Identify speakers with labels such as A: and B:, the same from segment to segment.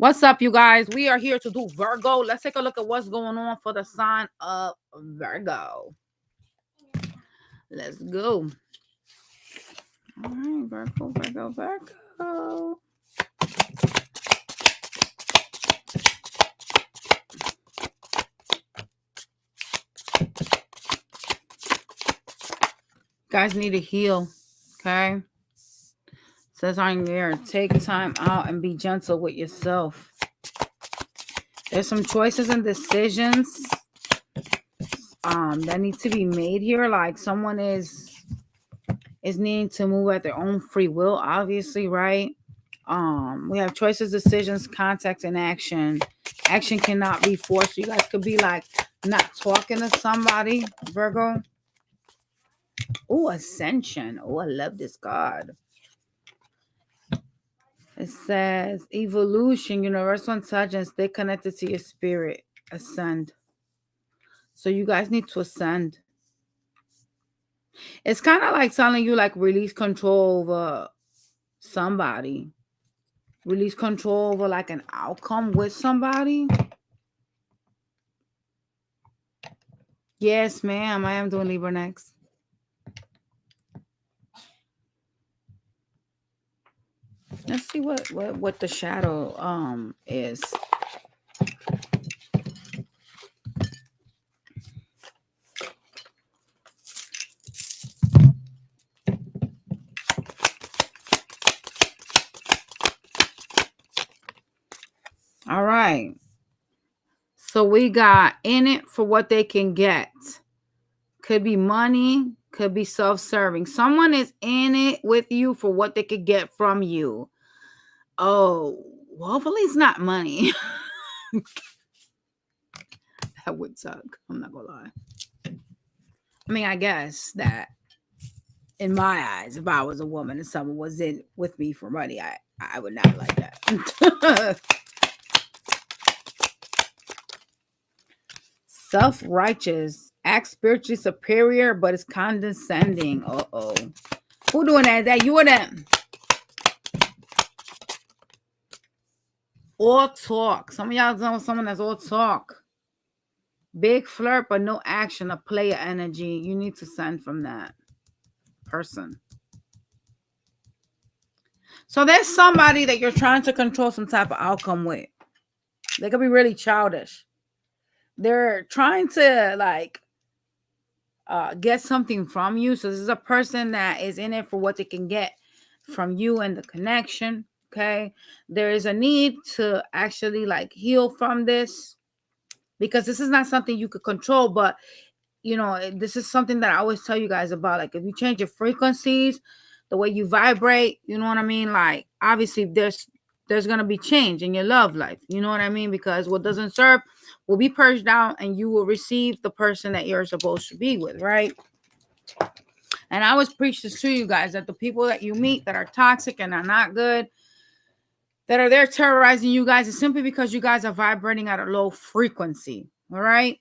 A: What's up, you guys? We are here to do Virgo. Let's take a look at what's going on for the sign of Virgo. Let's go. All right, Virgo, Virgo, Virgo. Guys need to heal, okay? Says on here, take time out and be gentle with yourself. There's some choices and decisions that need to be made here. Like someone is needing to move at their own free will, obviously, right? We have choices, decisions, contact, and action. Action cannot be forced. You guys could be like not talking to somebody, Virgo. Oh, ascension. Oh, I love this card. It says evolution, universal intelligence, stay connected to your spirit, ascend. So you guys need to ascend. It's kind of like telling you like release control over somebody. Release control over like an outcome with somebody. Yes, ma'am. I am doing Libra next. Let's see what the shadow is. All right. So we got in it for what they can get. Could be money, could be self-serving. Someone is in it with you for what they could get from you. Oh, well, hopefully it's not money. That would suck. I'm not gonna lie. I mean, I guess that in my eyes, if I was a woman and someone was in with me for money, I would not like that. Self-righteous, act spiritually superior, but it's condescending. Uh-oh. Who doing that? Is that you or them? All talk. Some of y'all know someone that's all talk. Big flirt, but no action. A player energy. You need to send from that person. So there's somebody that you're trying to control some type of outcome with. They could be really childish. They're trying to like get something from you. So this is a person that is in it for what they can get from you and the connection. Okay. There is a need to actually like heal from this because this is not something you could control, but this is something that I always tell you guys about. Like if you change your frequencies, the way you vibrate, you know what I mean? Like obviously there's going to be change in your love life. You know what I mean? Because what doesn't serve will be purged out and you will receive the person that you're supposed to be with, right? And I always preach this to you guys that the people that you meet that are toxic and are not good, that are there terrorizing you guys, is simply because you guys are vibrating at a low frequency. All right.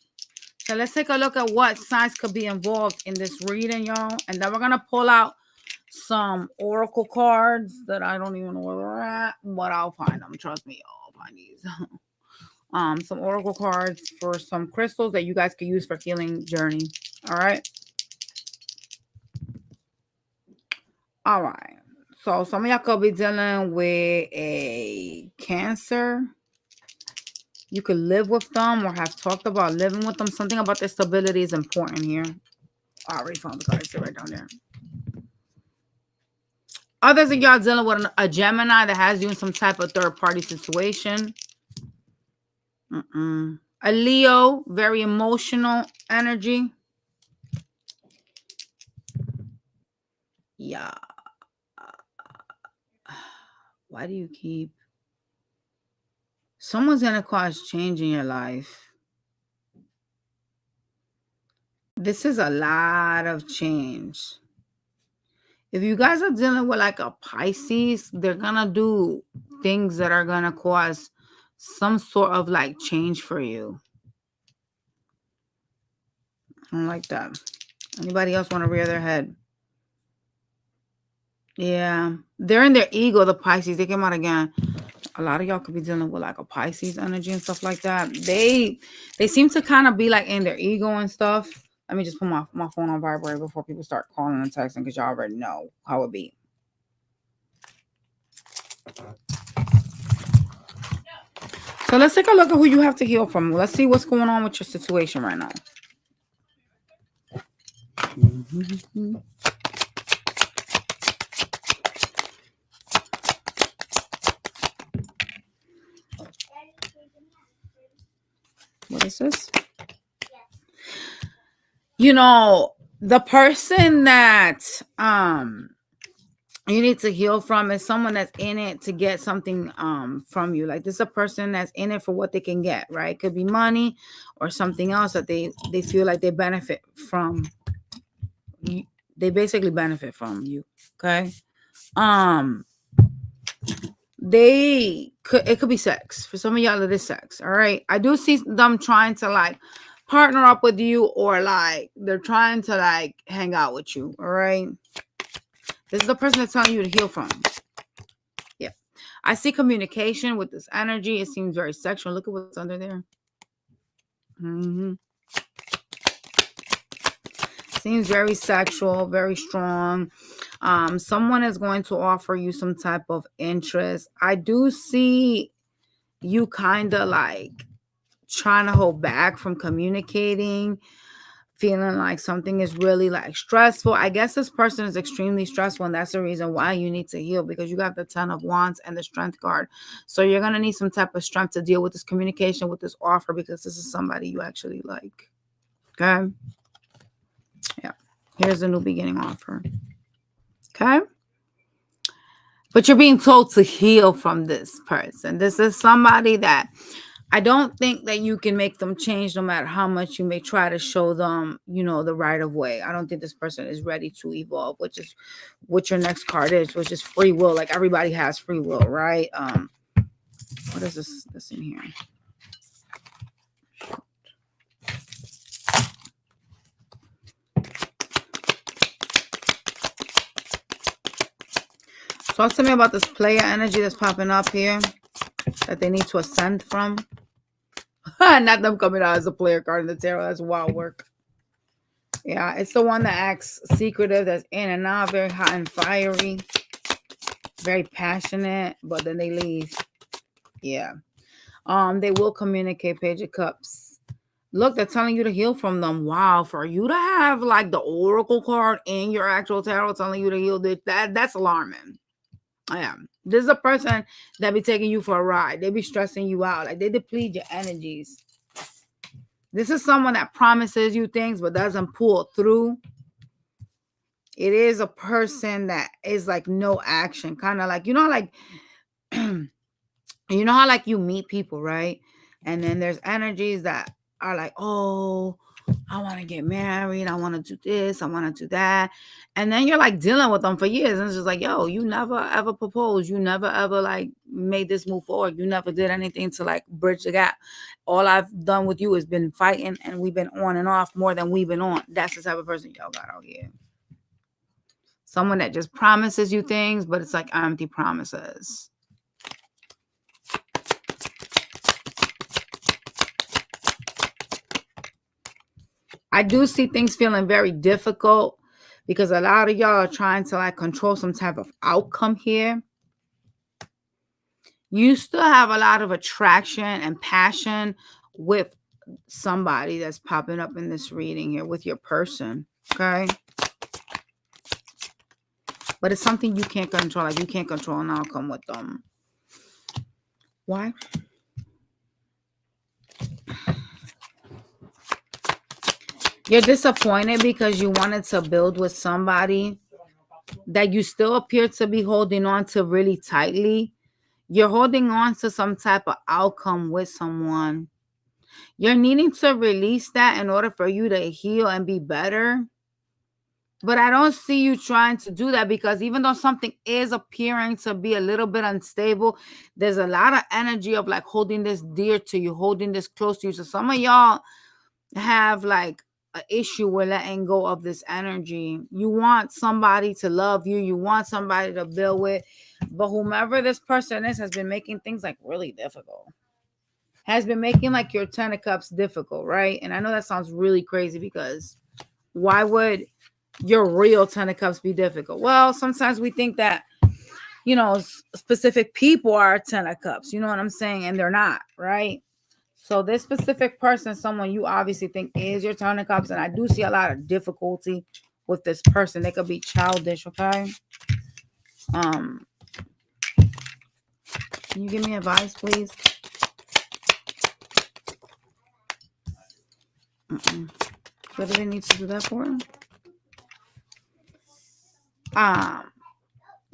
A: So let's take a look at what signs could be involved in this reading, y'all. And then we're going to pull out some oracle cards that I don't even know where they're at, but I'll find them. Trust me, I'll find these. Some oracle cards for some crystals that you guys can use for healing journey. All right. All right. So some of y'all could be dealing with a Cancer. You could live with them or have talked about living with them. Something about their stability is important here. I already found the cards. They're right down there. Others of y'all dealing with a Gemini that has you in some type of third-party situation. A Leo, very emotional energy. Yeah. Why do you keep... Someone's going to cause change in your life. This is a lot of change. If you guys are dealing with like a Pisces, they're going to do things that are going to cause some sort of like change for you. I don't like that. Anybody else want to rear their head? Yeah. They're in their ego, the Pisces. They came out again. A lot of y'all could be dealing with like a Pisces energy and stuff like that. They seem to kind of be like in their ego and stuff. Let me just put my phone on vibrate before people start calling and texting, because y'all already know how it be. So let's take a look at who you have to heal from. Let's see what's going on with your situation right now. What is this? You know, the person that you need to heal from is someone that's in it to get something from you. Like, this is a person that's in it for what they can get, right? Could be money or something else that they feel like they benefit from. They basically benefit from you. Okay. It could be sex. For some of y'all, it is sex. All right. I do see them trying to like partner up with you, or like they're trying to like hang out with you. All right. This is the person that's telling you to heal from. Yeah. I see communication with this energy. It seems very sexual. Look at what's under there. Seems very sexual, very strong. Someone is going to offer you some type of interest. I do see you kind of like trying to hold back from communicating, feeling like something is really like stressful. I guess this person is extremely stressful, and that's the reason why you need to heal, because you got the 10 of Wands and the Strength card. So you're going to need some type of strength to deal with this communication, with this offer, because this is somebody you actually like. Okay. Yeah. Here's a new beginning offer. Okay. But you're being told to heal from this person. This is somebody that I don't think that you can make them change, no matter how much you may try to show them, you know, the right of way. I don't think this person is ready to evolve, which is what your next card is, which is free will. Like, everybody has free will, right? What is this in here? Talk to me about this player energy that's popping up here that they need to ascend from. Not them coming out as a player card in the tarot. That's wild work. Yeah, it's the one that acts secretive, that's in and out, very hot and fiery, very passionate, but then they leave. Yeah. They will communicate. Page of Cups. Look, they're telling you to heal from them. Wow, for you to have like the Oracle card in your actual tarot telling you to heal, that's alarming. Yeah. This is a person that be taking you for a ride. They be stressing you out. Like, they deplete your energies. This is someone that promises you things but doesn't pull through. It is a person that is like no action. Kind of like, you know, like, you know how like you meet people, right? And then there's energies that are like, oh, I want to get married. I want to do this. I want to do that. And then you're like dealing with them for years. And it's just like, yo, you never ever proposed. You never ever like made this move forward. You never did anything to like bridge the gap. All I've done with you has been fighting, and we've been on and off more than we've been on. That's the type of person y'all got out here. Someone that just promises you things, but it's like empty promises. I do see things feeling very difficult because a lot of y'all are trying to like control some type of outcome here. You still have a lot of attraction and passion with somebody that's popping up in this reading here, with your person, okay? But it's something you can't control. Like, you can't control an outcome with them. Why? You're disappointed because you wanted to build with somebody that you still appear to be holding on to really tightly. You're holding on to some type of outcome with someone. You're needing to release that in order for you to heal and be better. But I don't see you trying to do that, because even though something is appearing to be a little bit unstable, there's a lot of energy of like holding this dear to you, holding this close to you. So some of y'all have like an issue with letting go of this energy. You want somebody to love you. You want somebody to build with. But whomever this person is has been making things like really difficult. Has been making like your 10 of cups difficult, right? And I know that sounds really crazy because why would your real 10 of cups be difficult? Well, sometimes we think that, you know, specific people are 10 of cups, you know what I'm saying? And they're not, right? So this specific person, someone you obviously think is your 10 of cups, and I do see a lot of difficulty with this person. They could be childish, okay? Can you give me advice, please? What do they need to do that for?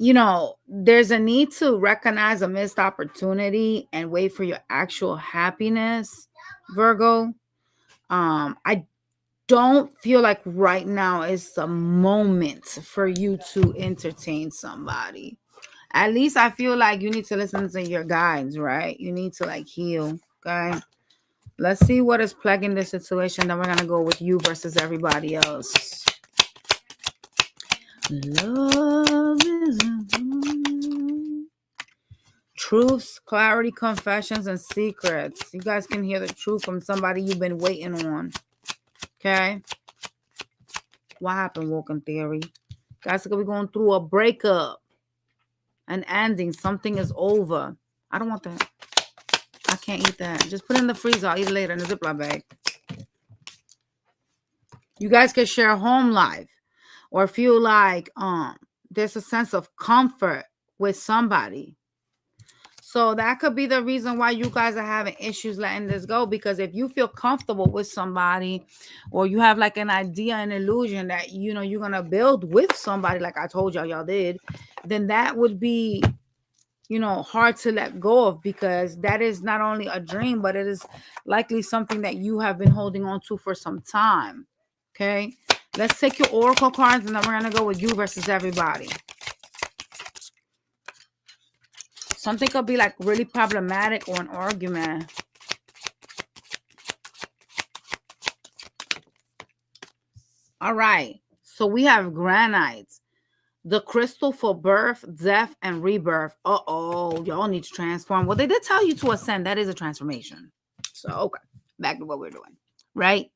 A: You know, there's a need to recognize a missed opportunity and wait for your actual happiness, Virgo. I don't feel like right now is the moment for you to entertain somebody. At least I feel like you need to listen to your guides, right? You need to like heal, okay? Let's see what is plaguing this situation. Then we're going to go with you versus everybody else. Love is truths, clarity, confessions, and secrets. You guys can hear the truth from somebody you've been waiting on. Okay? What happened, Woken Theory? Guys are going to be going through a breakup. An ending. Something is over. I don't want that. I can't eat that. Just put it in the freezer. I'll eat it later in the Ziploc bag. You guys can share home life or feel like there's a sense of comfort with somebody. So that could be the reason why you guys are having issues letting this go, because if you feel comfortable with somebody or you have like an idea, an illusion that, you know, you're going to build with somebody, like I told y'all did, then that would be, you know, hard to let go of, because that is not only a dream, but it is likely something that you have been holding on to for some time. Okay. Let's take your oracle cards and then we're going to go with you versus everybody. Something could be like really problematic or an argument. All right. So we have granite, the crystal for birth, death, and rebirth. Uh-oh. Y'all need to transform. Well, they did tell you to ascend. That is a transformation. So, okay. Back to what we're doing. Right?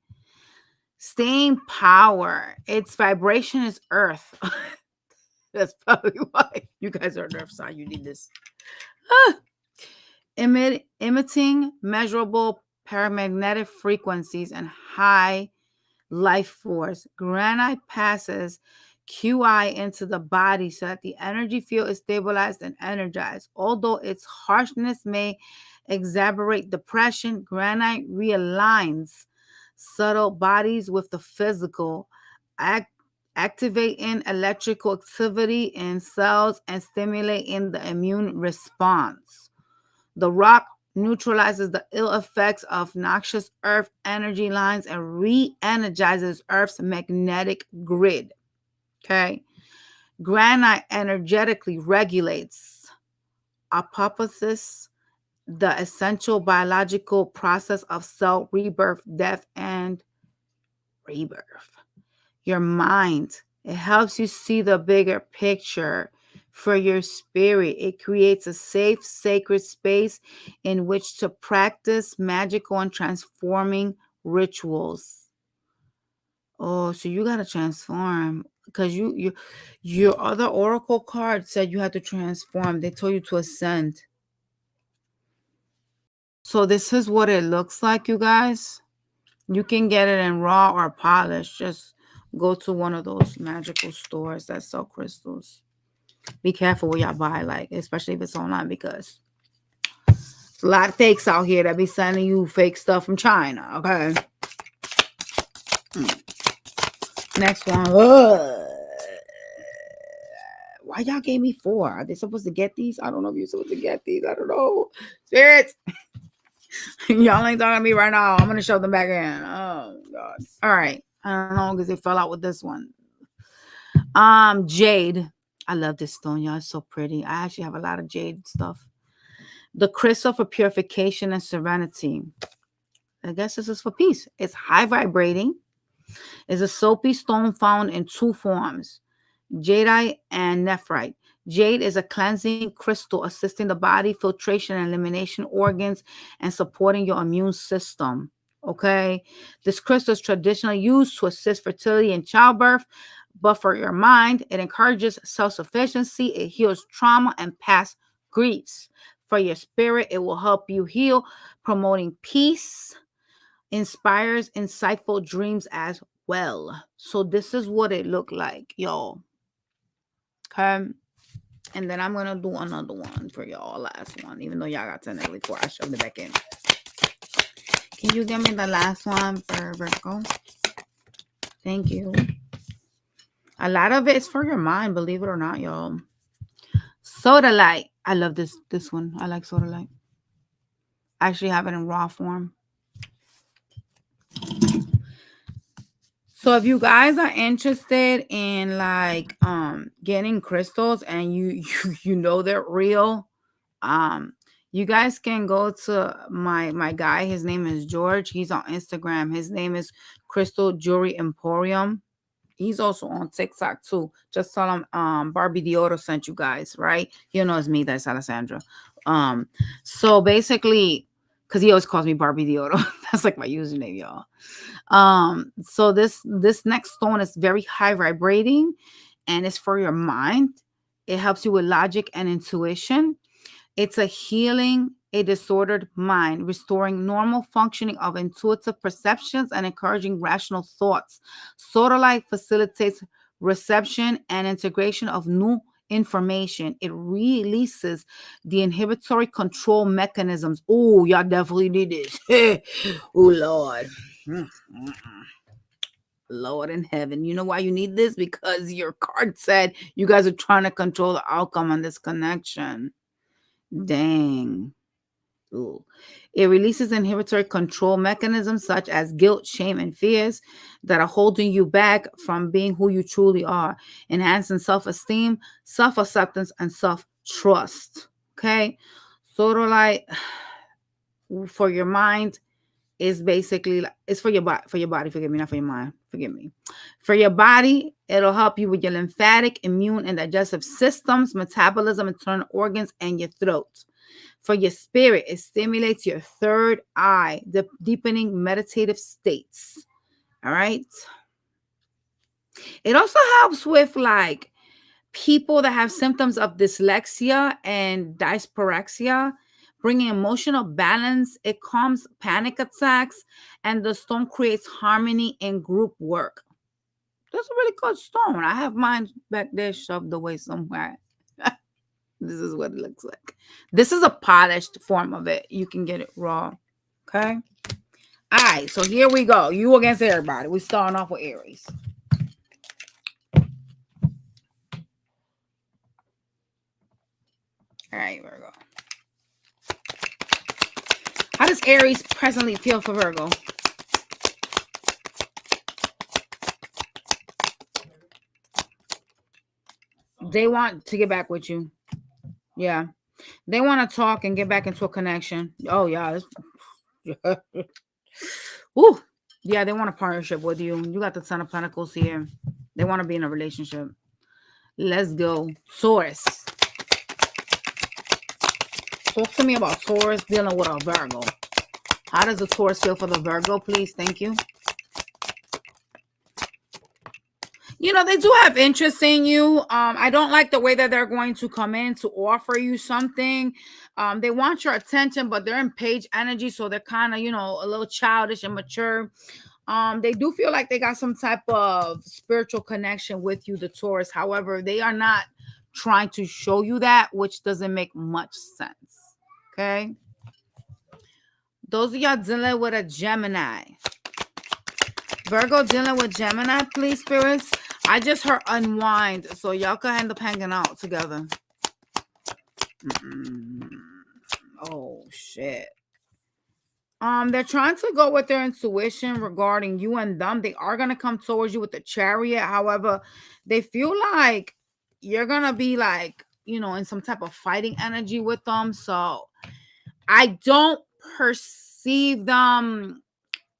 A: Staying power. Its vibration is earth. That's probably why you guys are on earth side. You need this. Emitting measurable paramagnetic frequencies and high life force. Granite passes QI into the body so that the energy field is stabilized and energized. Although its harshness may exacerbate depression, granite realigns subtle bodies with the physical, activating electrical activity in cells and stimulating the immune response. The rock neutralizes the ill effects of noxious earth energy lines and re-energizes Earth's magnetic grid. Okay. Granite energetically regulates apoptosis, the essential biological process of cell rebirth, death, and rebirth. Your mind, it helps you see the bigger picture for your spirit. It creates a safe, sacred space in which to practice magical and transforming rituals. Oh, so you got to transform, because your other oracle card said you had to transform. They told you to ascend. So this is what it looks like, you guys. You can get it in raw or polished. Just go to one of those magical stores that sell crystals. Be careful what y'all buy, like, especially if it's online, because there's a lot of fakes out here that be sending you fake stuff from China, okay? Next one. Why y'all gave me 4? Are they supposed to get these? I don't know if you're supposed to get these. I don't know. Spirits. Y'all ain't talking to me right now. I'm going to show them back in. Oh, God. All right. I don't know because they fell out with this one. Jade. I love this stone, y'all. It's so pretty. I actually have a lot of jade stuff. The crystal for purification and serenity. I guess this is for peace. It's high vibrating. It's a soapy stone found in two forms, jadeite and nephrite. Jade is a cleansing crystal assisting the body filtration and elimination organs and supporting your immune system. Okay, this crystal is traditionally used to assist fertility and childbirth, but for your mind, it encourages self-sufficiency, it heals trauma and past griefs. For your spirit, it will help you heal, promoting peace, inspires insightful dreams as well. So this is what it looked like, y'all. Okay. And then I'm gonna do another one for y'all, last one, even though y'all got 10 before I shoved it back in. Can you give me the last one for Virgo? Thank you. A lot of it is for your mind, believe it or not, y'all. Soda light. I love this one. I like soda light. I actually have it in raw form. So if you guys are interested in like getting crystals and you know they're real, you guys can go to my guy. His name is George. He's on Instagram. His name is Crystal Jewelry Emporium. He's also on TikTok too. Just tell him Barbie Diodo sent you guys, right? He'll know it's me, that's Alessandra. So basically, because he always calls me Barbie Diodo. That's like my username, y'all. So this next stone is very high vibrating and it's for your mind. It helps you with logic and intuition. It's a healing a disordered mind, restoring normal functioning of intuitive perceptions and encouraging rational thoughts. Sodalite facilitates reception and integration of new information. It releases the inhibitory control mechanisms. Oh, y'all definitely need this. Oh, Lord. Lord in heaven. You know why you need this? Because your card said you guys are trying to control the outcome on this connection. Dang. Ooh. It releases inhibitory control mechanisms such as guilt, shame, and fears that are holding you back from being who you truly are, enhancing self-esteem, self-acceptance, and self-trust. Okay? Sort of like for your mind is basically it's for your body, forgive me, not for your mind, forgive me. For your body, it'll help you with your lymphatic, immune, and digestive systems, metabolism, internal organs, and your throat. For your spirit, it stimulates your third eye, the deepening meditative states. All right. It also helps with like people that have symptoms of dyslexia and dyspraxia, bringing emotional balance. It calms panic attacks, and the stone creates harmony in group work. That's a really good stone. I have mine back there shoved away somewhere. This is what it looks like. This is a polished form of it. You can get it raw. Okay. All right. So here we go. You against everybody. We're starting off with Aries. All right, Virgo. How does Aries presently feel for Virgo? They want to get back with you. Yeah. They want to talk and get back into a connection. Oh, yeah. Ooh. Yeah, they want a partnership with you. You got the Ten of Pentacles here. They want to be in a relationship. Let's go. Taurus. Talk to me about Taurus dealing with a Virgo. How does the Taurus feel for the Virgo, please? Thank you. You know, they do have interest in you. I don't like the way that they're going to come in to offer you something. They want your attention, but they're in page energy, so they're kind of, you know, a little childish and mature. They do feel like they got some type of spiritual connection with you, the Taurus. However, they are not trying to show you that, which doesn't make much sense. Okay? Those of y'all dealing with a Gemini. Virgo dealing with Gemini, please, spirits. I just heard unwind, so y'all can end up hanging out together. Oh, shit. They're trying to go with their intuition regarding you and them. They are going to come towards you with the Chariot. However, they feel like you're going to be like, you know, in some type of fighting energy with them. So I don't perceive them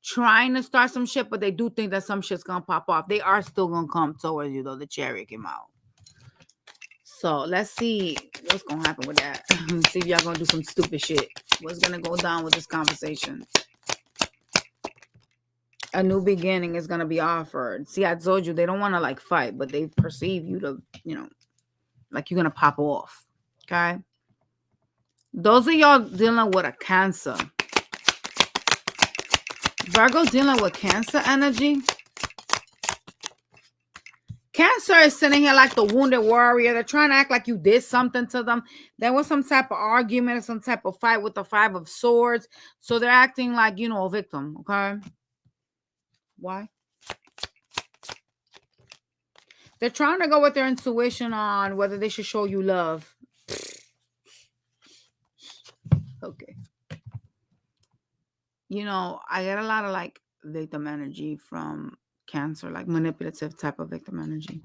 A: trying to start some shit, but they do think that some shit's gonna pop off. They are still gonna come towards you, though. The Chariot came out. So let's see what's gonna happen with that. See if y'all gonna do some stupid shit. What's gonna go down with this conversation? A new beginning is gonna be offered. See, I told you they don't want to like fight, but they perceive you to, like you're gonna pop off. Okay. Those of y'all dealing with a Cancer. Virgo dealing with Cancer energy. Cancer is sitting here like the wounded warrior. They're trying to act like you did something to them. There was some type of argument or some type of fight with the Five of Swords. So they're acting like, a victim. Okay. Why? They're trying to go with their intuition on whether they should show you love. Okay. I get a lot of like victim energy from Cancer, like manipulative type of victim energy.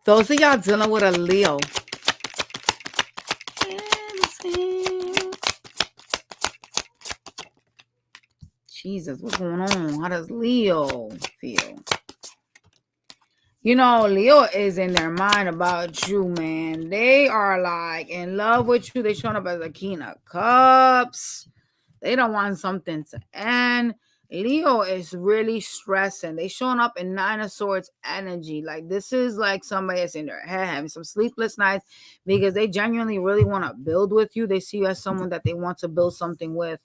A: Those of y'all dealing with a Leo. Jesus, what's going on? How does Leo feel? Leo is in their mind about you, man. They are like in love with you. They showing up as a King of Cups. They don't want something to end. Leo is really stressing. They showing up in Nine of Swords energy. Like this is like somebody that's in their head having some sleepless nights because they genuinely really want to build with you. They see you as someone that they want to build something with.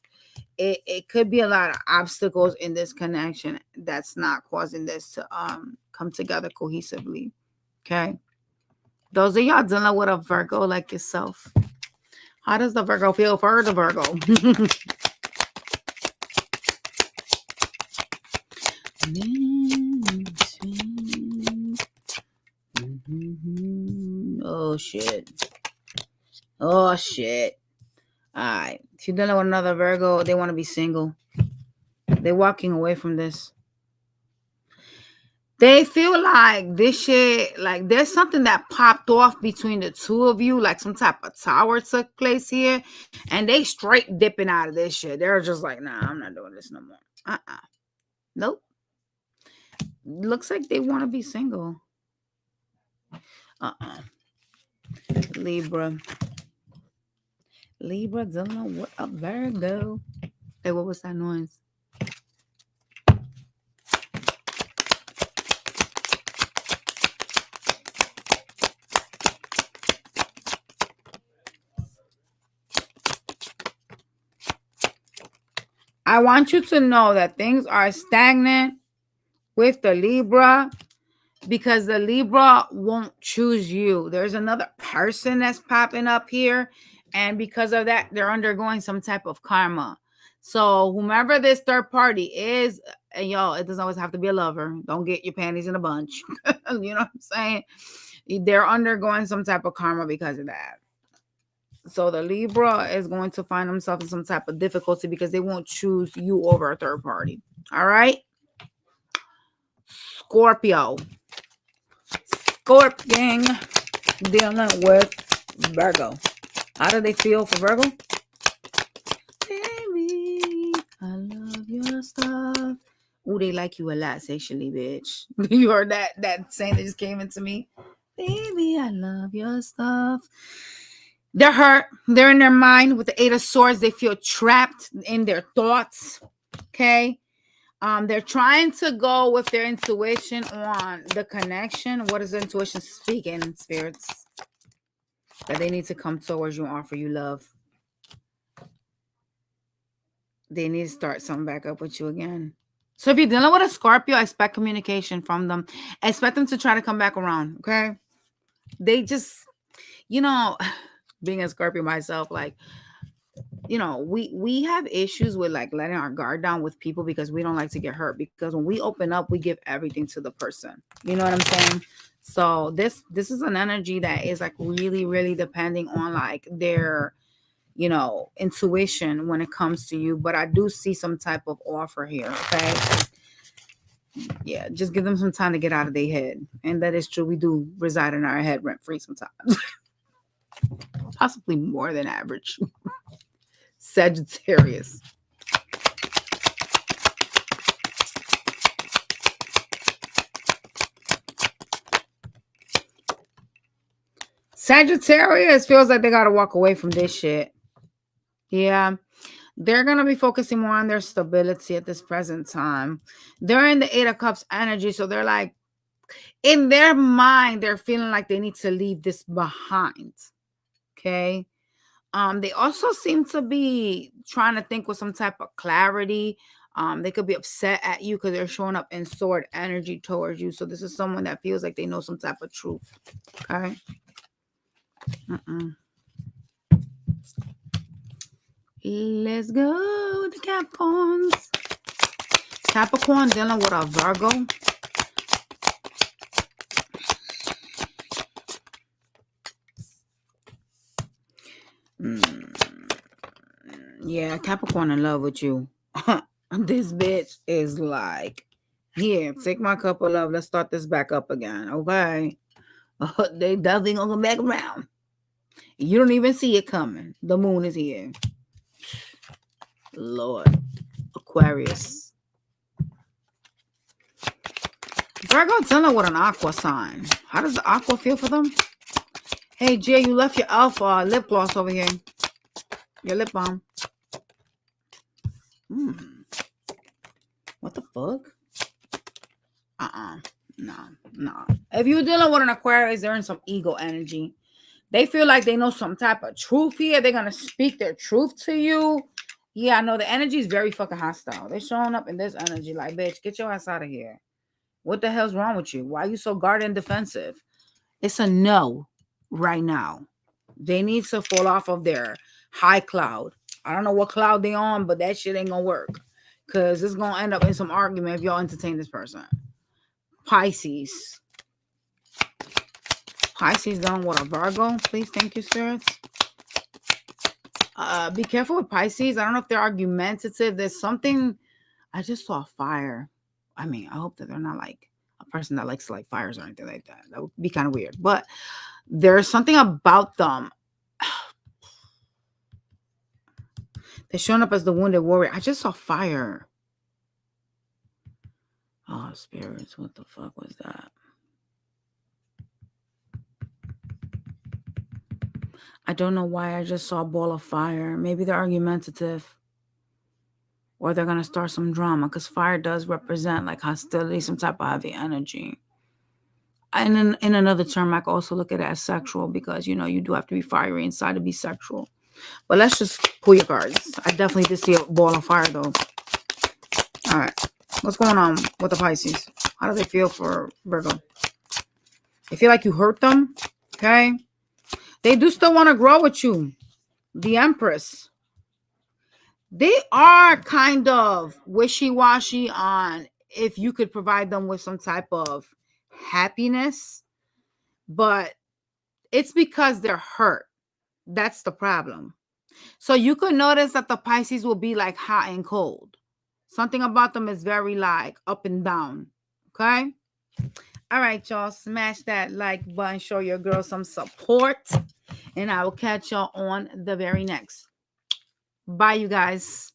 A: It could be a lot of obstacles in this connection that's not causing this to come together cohesively. Okay. Those of y'all dealing with a Virgo like yourself. How does the Virgo feel for the Virgo? Oh shit. Oh shit. Alright. If you're dealing with another Virgo, they want to be single. They're walking away from this. They feel like this shit, like there's something that popped off between the two of you, like some type of tower took place here, and they straight dipping out of this shit. They're just like, nah, I'm not doing this no more. Nope. Looks like they want to be single. Libra dealing with a Virgo. Hey, what was that noise? I want you to know that things are stagnant with the Libra because the Libra won't choose you. There's another person that's popping up here. And because of that, they're undergoing some type of karma. So whomever this third party is, and y'all, it doesn't always have to be a lover. Don't get your panties in a bunch. You know what I'm saying? They're undergoing some type of karma because of that. So the Libra is going to find themselves in some type of difficulty because they won't choose you over a third party. All right? Scorpio. Scorpion dealing with Virgo. How do they feel for Virgo? Baby, I love your stuff. Ooh, they like you a lot sexually, bitch. You heard that saying that just came into me? Baby, I love your stuff. They're hurt. They're in their mind with the Eight of Swords. They feel trapped in their thoughts. Okay. They're trying to go with their intuition on the connection. What is intuition speaking, spirits? That they need to come towards you and offer you love. They need to start something back up with you again. So if you're dealing with a Scorpio, expect communication from them. Expect them to try to come back around. Okay. They just, being a Scorpio myself, like, we have issues with like letting our guard down with people because we don't like to get hurt, because when we open up, we give everything to the person. You know what I'm saying? So this is an energy that is like really, really depending on like their, intuition when it comes to you. But I do see some type of offer here. Okay. Yeah, just give them some time to get out of their head. And that is true. We do reside in our head rent free sometimes. Possibly more than average. Sagittarius. Sagittarius feels like they got to walk away from this shit. Yeah. They're going to be focusing more on their stability at this present time. They're in the 8 of Cups energy. So they're like, in their mind, they're feeling like they need to leave this behind. Okay. They also seem to be trying to think with some type of clarity. They could be upset at you because they're showing up in sword energy towards you. So this is someone that feels like they know some type of truth. Okay. Let's go with the Capricorns. Capricorn dealing with a Virgo. Yeah, Capricorn in love with you. This bitch is like, here, take my cup of love. Let's start this back up again. Okay. They definitely gonna come back around. You don't even see it coming. The moon is here. Lord. Aquarius. Virgo dealing with an aqua sign. How does the aqua feel for them? Hey, Jay, you left your alpha lip gloss over here. Your lip balm. What the fuck? No. If you're dealing with an Aquarius, they're in some ego energy. They feel like they know some type of truth here. They're going to speak their truth to you. Yeah, I know the energy is very fucking hostile. They're showing up in this energy like, bitch, get your ass out of here. What the hell's wrong with you? Why are you so guarded and defensive? It's a no right now. They need to fall off of their high cloud. I don't know what cloud they on, but that shit ain't going to work. Because it's going to end up in some argument if y'all entertain this person. Pisces. Pisces done with a Virgo. Please, thank you, spirits. Be careful with Pisces. I don't know if they're argumentative. There's something. I just saw fire. I mean, I hope that they're not like a person that likes to light fires or anything like that. That would be kind of weird. But there's something about them. They're showing up as the wounded warrior. I just saw fire. Oh, spirits. What the fuck was that? I don't know why I just saw a ball of fire. Maybe they're argumentative. Or they're going to start some drama. Because fire does represent like hostility, some type of heavy energy. And in another term, I can also look at it as sexual. Because, you know, you do have to be fiery inside to be sexual. But let's just pull your cards. I definitely did see a ball of fire, though. All right. What's going on with the Pisces? How do they feel for Virgo? They feel like you hurt them. Okay. They do still want to grow with you. The Empress. They are kind of wishy-washy on if you could provide them with some type of happiness. But it's because they're hurt. That's the problem. So you could notice that the Pisces will be like hot and cold. Something about them is very like up and down. Okay? All right, y'all. Smash that like button. Show your girl some support. And I will catch y'all on the very next. Bye, you guys.